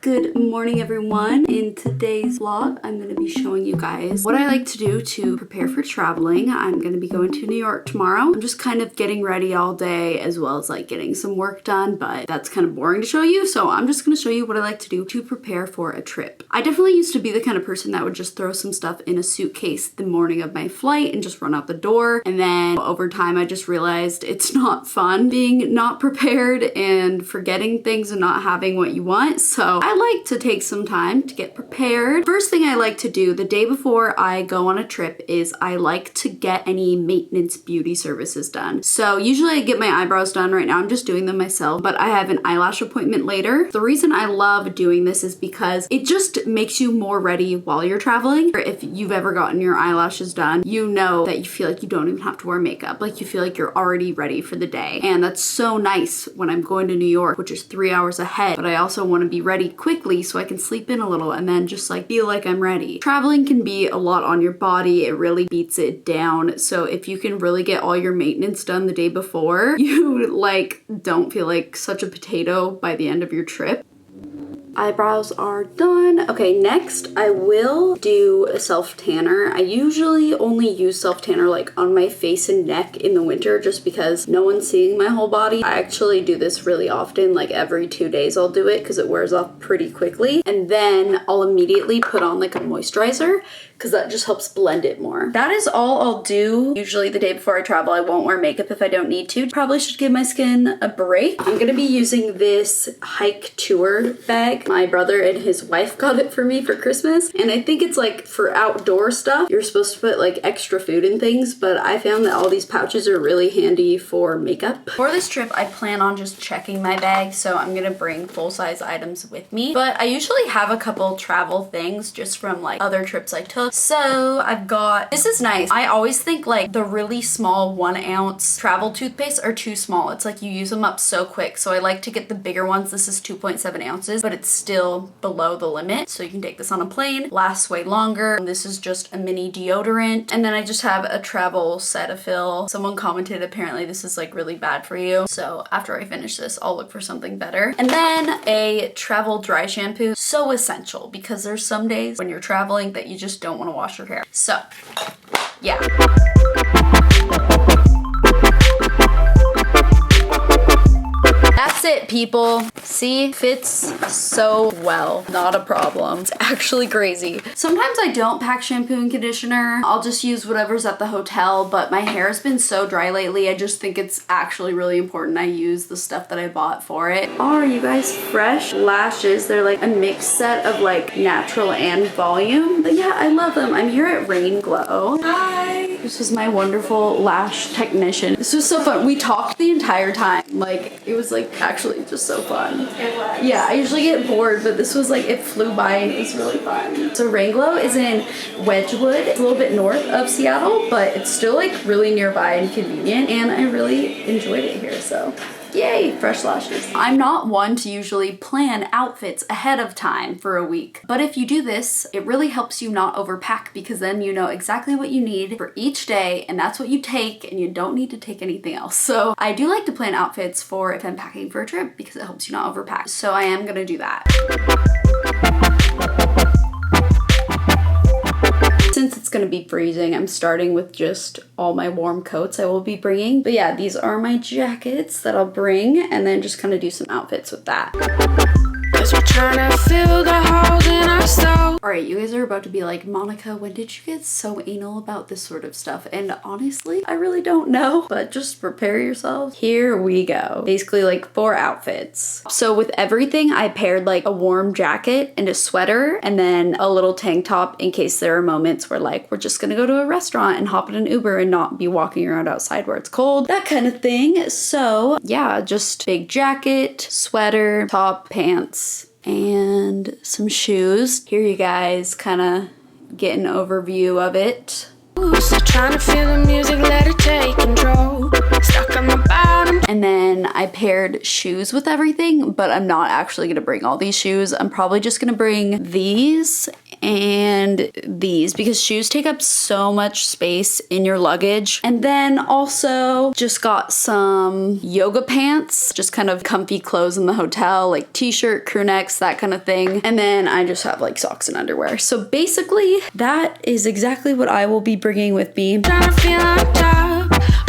Good morning, everyone. In today's vlog, I'm going to be showing you guys what I like to do to prepare for traveling. I'm going to be going to New York tomorrow. I'm just kind of getting ready all day as well as like getting some work done, but that's kind of boring to show you. So I'm just going to show you what I like to do to prepare for a trip. I definitely used to be the kind of person that would just throw some stuff in a suitcase the morning of my flight and just run out the door. And then over time, I just realized it's not fun being not prepared and forgetting things and not having what you want. So I like to take some time to get prepared. First thing I like to do the day before I go on a trip is I like to get any maintenance beauty services done. So usually I get my eyebrows done. Right now I'm just doing them myself, but I have an eyelash appointment later. The reason I love doing this is because it just makes you more ready while you're traveling. Or if you've ever gotten your eyelashes done, you know that you feel like you don't even have to wear makeup. Like you feel like you're already ready for the day. And that's so nice when I'm going to New York, which is 3 hours ahead, but I also want to be ready quickly so I can sleep in a little and then just like feel like I'm ready. Traveling can be a lot on your body. It really beats it down. So if you can really get all your maintenance done the day before, you like don't feel like such a potato by the end of your trip. Eyebrows are done. Okay, next I will do a self tanner. I usually only use self tanner like on my face and neck in the winter just because no one's seeing my whole body. I actually do this really often, like every 2 days I'll do it because it wears off pretty quickly. And then I'll immediately put on like a moisturizer because that just helps blend it more. That is all I'll do. Usually the day before I travel, I won't wear makeup if I don't need to. Probably should give my skin a break. I'm gonna be using this hike tour bag. My brother and his wife got it for me for Christmas. And I think it's like for outdoor stuff. You're supposed to put like extra food and things, but I found that all these pouches are really handy for makeup. For this trip, I plan on just checking my bag. So I'm gonna bring full-size items with me. But I usually have a couple travel things just from like other trips I took. So I've got, this is nice. I always think like the really small 1 ounce travel toothpaste are too small. It's like you use them up so quick. So I like to get the bigger ones. This is 2.7 ounces, but it's still below the limit. So you can take this on a plane, lasts way longer. This is just a mini deodorant. And then I just have a travel Cetaphil. Someone commented apparently this is like really bad for you. So after I finish this, I'll look for something better. And then a travel dry shampoo. So essential because there's some days when you're traveling that you just don't want to wash your hair. So yeah. That's it, people. See, fits so well. Not a problem. It's actually crazy. Sometimes I don't pack shampoo and conditioner. I'll just use whatever's at the hotel, but my hair has been so dry lately. I just think it's actually really important I use the stuff that I bought for it. Are you guys fresh lashes? They're like a mixed set of like natural and volume. But yeah, I love them. I'm here at Rain Glow. Hi. This was my wonderful lash technician. This was so fun. We talked the entire time. Like, it was like actually just so fun. It was. Yeah, I usually get bored, but this was like, it flew by and it was really fun. So Rain Glow is in Wedgwood. It's a little bit north of Seattle, but it's still like really nearby and convenient, and I really enjoyed it here, so yay, fresh lashes. I'm not one to usually plan outfits ahead of time for a week, but if you do this, it really helps you not overpack because then you know exactly what you need for each day and that's what you take and you don't need to take anything else. So I do like to plan outfits for if I'm packing for a trip because it helps you not overpack. So I am gonna do that. Since it's gonna be freezing, I'm starting with just all my warm coats I will be bringing. But yeah, these are my jackets that I'll bring and then just kind of do some outfits with that. We're trying to fill the holes in our soul. All right, you guys are about to be like, Monica, when did you get so anal about this sort of stuff? And honestly, I really don't know, but just prepare yourselves. Here we go. Basically like 4 outfits. So with everything, I paired like a warm jacket and a sweater and then a little tank top in case there are moments where like, we're just gonna go to a restaurant and hop in an Uber and not be walking around outside where it's cold, that kind of thing. So yeah, just big jacket, sweater, top, pants, and some shoes. Here you guys kind of get an overview of it. So trying to feel the music, let it take control. Stuck on the bottom. And then I paired shoes with everything, but I'm not actually gonna bring all these shoes. I'm probably just gonna bring these and these because shoes take up so much space in your luggage. And then also just got some yoga pants, just kind of comfy clothes in the hotel, like t-shirt, crew necks, that kind of thing. And then I just have like socks and underwear. So basically that is exactly what I will be bringing with me.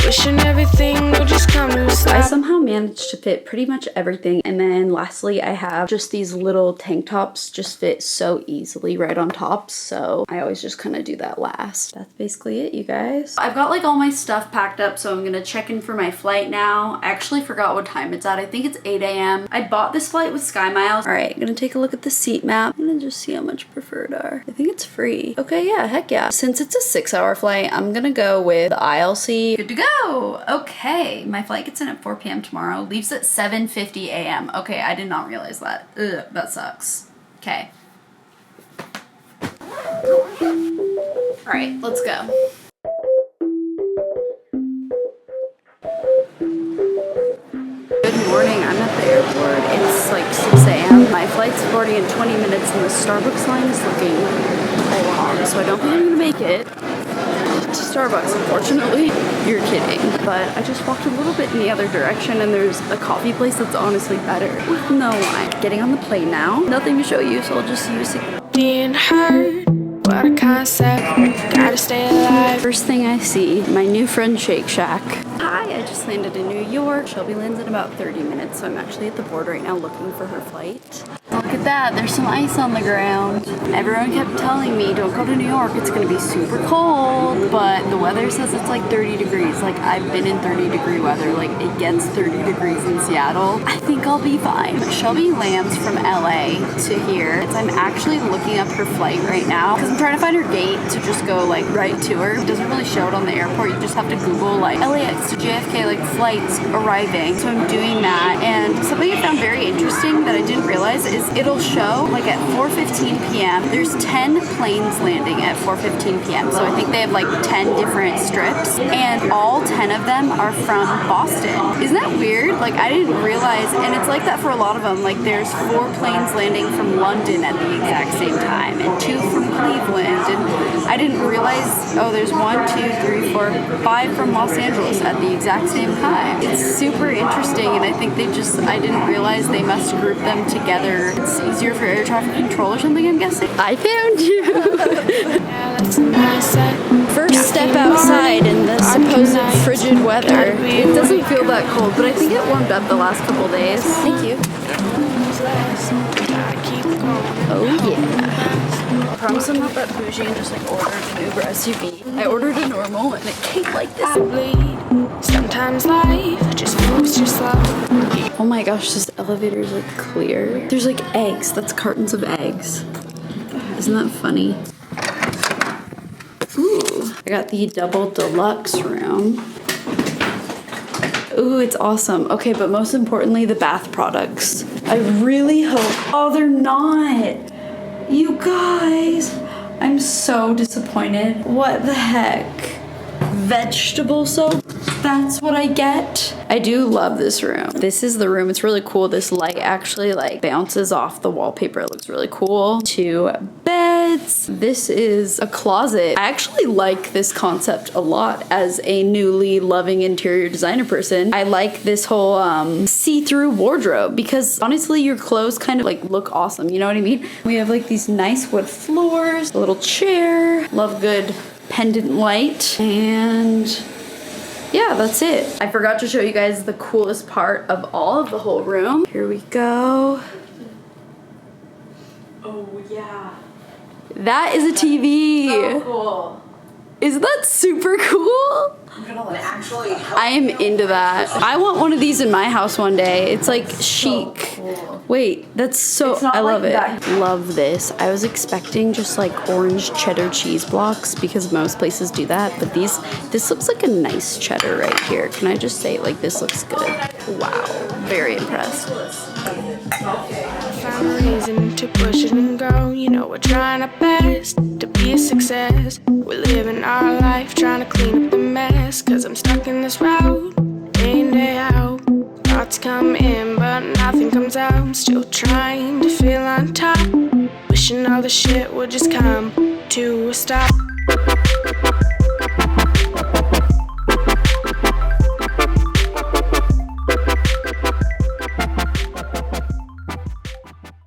Wishing everything would just come to a stop. I somehow managed to fit pretty much everything. And then lastly, I have just these little tank tops, just fit so easily right on top. So I always just kind of do that last. That's basically it, you guys. I've got like all my stuff packed up, so I'm gonna check in for my flight now. I actually forgot what time it's at. I think it's 8 a.m. I bought this flight with Sky Miles. All right, I'm gonna take a look at the seat map. I'm gonna just see how much preferred are. I think it's free. Okay, yeah, heck yeah. Since it's a 6-hour flight, I'm gonna go with the aisle seat. Good to go. Okay, my flight gets in at 4 p.m. tomorrow, leaves at 7:50 a.m. Okay, I did not realize that. Ugh, that sucks. Okay. All right, let's go. Good morning, I'm at the airport. It's like 6 a.m. My flight's boarding in 20 minutes and the Starbucks line is looking long, so I don't think I'm gonna make it to Starbucks, unfortunately. You're kidding. But I just walked a little bit in the other direction and there's a coffee place that's honestly better with no line. Getting on the plane now. Nothing to show you, so I'll just use it. Being hurt, what a concept. Gotta stay alive. First thing I see, my new friend Shake Shack. Hi, I just landed in New York. Shelby lands in about 30 minutes, so I'm actually at the border right now looking for her flight. Look at that, there's some ice on the ground. Everyone kept telling me, don't go to New York, it's gonna be super cold, but the weather says it's like 30 degrees. Like, I've been in 30-degree weather, like it gets 30 degrees in Seattle. I think I'll be fine. Shelby lands from LA to here. I'm actually looking up her flight right now, because I'm trying to find her gate to just go like right to her. It doesn't really show it on the airport, you just have to Google like LAX to JFK, like flights arriving. So I'm doing that, and something I found very interesting that I didn't realize is it'll show like at 4:15 p.m. there's 10 planes landing at 4:15 p.m. So I think they have like 10 different strips, and all 10 of them are from Boston. Isn't that weird? Like, I didn't realize, and it's like that for a lot of them. Like, there's 4 planes landing from London at the exact same time, and 2 from Cleveland, and I didn't realize, oh, there's 1, 2, 3, 4, 5 from Los Angeles at the exact same time. It's super interesting, and I think I didn't realize they must group them together. It's easier for air traffic control or something, I'm guessing. I found you! First step outside in the supposed frigid weather. It doesn't feel that cold, but I think it warmed up the last couple days. Thank you. Oh yeah. I promise I'm not that bougie and just like ordered an Uber SUV. I ordered a normal and it came like this. Sometimes life just moves too slow. Oh my gosh, this elevator is like clear. There's like eggs. That's cartons of eggs. Isn't that funny? Ooh, I got the double deluxe room. Ooh, it's awesome. Okay, but most importantly, the bath products. I really hope. Oh, they're not. You guys, I'm so disappointed. What the heck? Vegetable soap? That's what I get? I do love this room. This is the room. It's really cool. This light actually like bounces off the wallpaper. It looks really cool. 2 beds. This is a closet. I actually like this concept a lot as a newly loving interior designer person. I like this whole see-through wardrobe because honestly your clothes kind of like look awesome. You know what I mean? We have like these nice wood floors, a little chair, love good pendant light, and yeah, that's it. I forgot to show you guys the coolest part of all of the whole room. Here we go. Oh yeah. That is a TV. So cool. Isn't that super cool? I'm gonna like actually I am into that. I want one of these in my house one day. It's like chic. Cool. Wait, that's so I love it. Love this. I was expecting just like orange cheddar cheese blocks because most places do that, but this looks like a nice cheddar right here. Can I just say, like, this looks good. Wow, very impressed. Find a reason to push it and go. You know we're trying our best to be a success. We're living our life trying to clean up the mess. Cause I'm stuck in this route, day in, day out. Thoughts come in but nothing comes out. I'm still trying to feel on top. Wish wishing all the shit would just come to a stop.